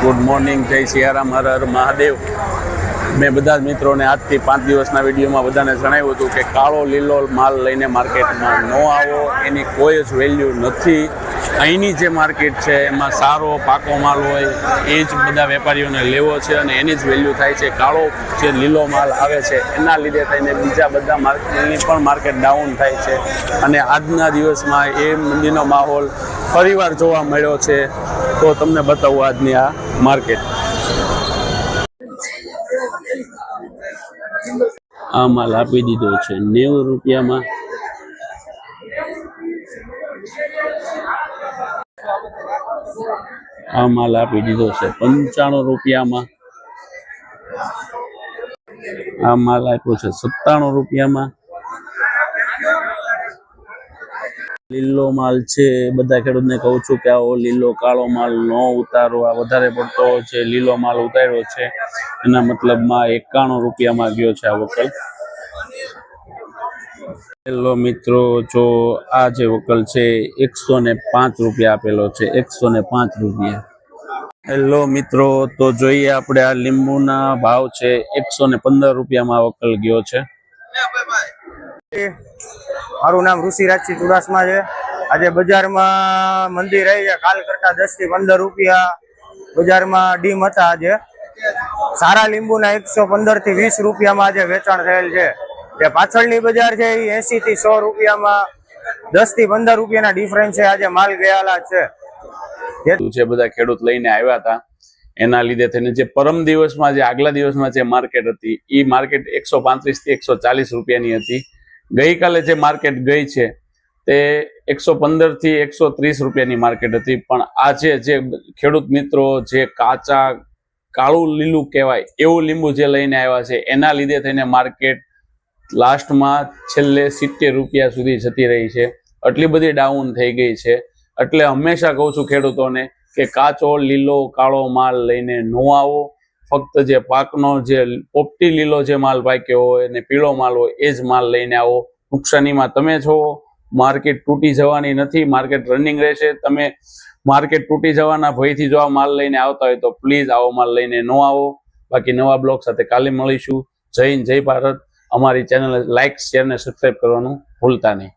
Good morning, જય સિયારામ, હર હર મહાદેવ। મેં બધા જ મિત્રોને આજથી 5 દિવસના વિડીયોમાં બધાને જણાવ્યું હતું કે કાળો લીલો માલ લઈને માર્કેટમાં ન આવો, એની કોઈ જ વેલ્યુ નથી। અહીંની જે માર્કેટ છે એમાં સારો પાકો માલ હોય એ જ બધા વેપારીઓને લેવો છે અને એની જ વેલ્યુ થાય છે। કાળો જે લીલો માલ આવે છે એના લીધે થઈને બીજા બધા માર્કેટની પણ માર્કેટ ડાઉન થાય છે અને આજના દિવસમાં એ મંદીનો માહોલ ફરીવાર જોવા મળ્યો છે। તો તમને બતાવું આજની આ માર્કેટ। આ માલ આપી દીધો છે 90 રૂપિયામાં। આ માલ આપી દીધો છે 95 રૂપિયામાં। આ માલ આપ્યો છે 97 રૂપિયામાં। લીલો માલ છે, બધા ખેડૂતને કહું છું કે આવો લીલો કાળો માલ ન ઉતારો। આ વધારે પડતો છે લીલો માલ ઉતાર્યો છે, એના મતલબમાં 91 રૂપિયામાં ગયો છે આ વકલ। હેલો મિત્રો, જો આ જે વકલ છે 105 રૂપિયા આપેલો છે, 105 રૂપિયા। હેલો મિત્રો, તો જોઈએ આપણે આ લીંબુના ભાવ છે 115 રૂપિયામાં વકલ ગયો છે। મારું નામ ઋષિરાજસિંહ ચુડાસમા છે। આજે બજારમાં મંદી રહી છે, કાલ કરતા 10 થી 15 રૂપિયા બજારમાં ડીમ હતા। આજે સારા લીંબુના 115 થી 20 રૂપિયામાં આજે વેચાણ થયેલ છે। જે પાછળની બજાર છે એ 80 થી 100 રૂપિયામાં 10 થી 15 રૂપિયાના ડિફરન્સ છે। આજે માલ ગયેલા છે જે બધા ખેડૂત લઈને આવ્યા હતા એના લીધે થઈને જે પરમ દિવસમાં જે આગલા દિવસમાં જે માર્કેટ હતી એ માર્કેટ 135 થી 140 રૂપિયાની હતી। ગઈકાલે જે માર્કેટ ગઈ છે તે 115 થી 130 રૂપિયાની માર્કેટ હતી। પણ આજે જે ખેડૂત મિત્રો જે કાચા કાળું લીલું કહેવાય એવું લીંબુ જે લઈને આવ્યા છે એના લીધે થઈને માર્કેટ લાસ્ટમાં છેલ્લે 70 રૂપિયા સુધી જતી રહી છે। આટલી બધી ડાઉન થઈ ગઈ છે। એટલે હંમેશા કહું છું ખેડૂતોને કે કાચો લીલો કાળો માલ લઈને ન આવો। ફક્ત જે પાકનો જે પોપટી લીલો જે માલ પાક્યો હોય અને પીળો માલ હોય એ જ માલ લઈને આવો। નુકસાનીમાં તમે છો, માર્કેટ તૂટી જવાની નથી, માર્કેટ રનિંગ રહેશે। તમે માર્કેટ તૂટી જવાના ભયથી જો આ માલ લઈને આવતા હોય તો પ્લીઝ આવો માલ લઈને ન આવો। બાકી નવા બ્લોગ સાથે કાલે મળીશું। જય હિન્દ, જય ભારત। અમારી ચેનલ લાઇક, શેર ને સબસ્ક્રાઈબ કરવાનું ભૂલતા નહીં।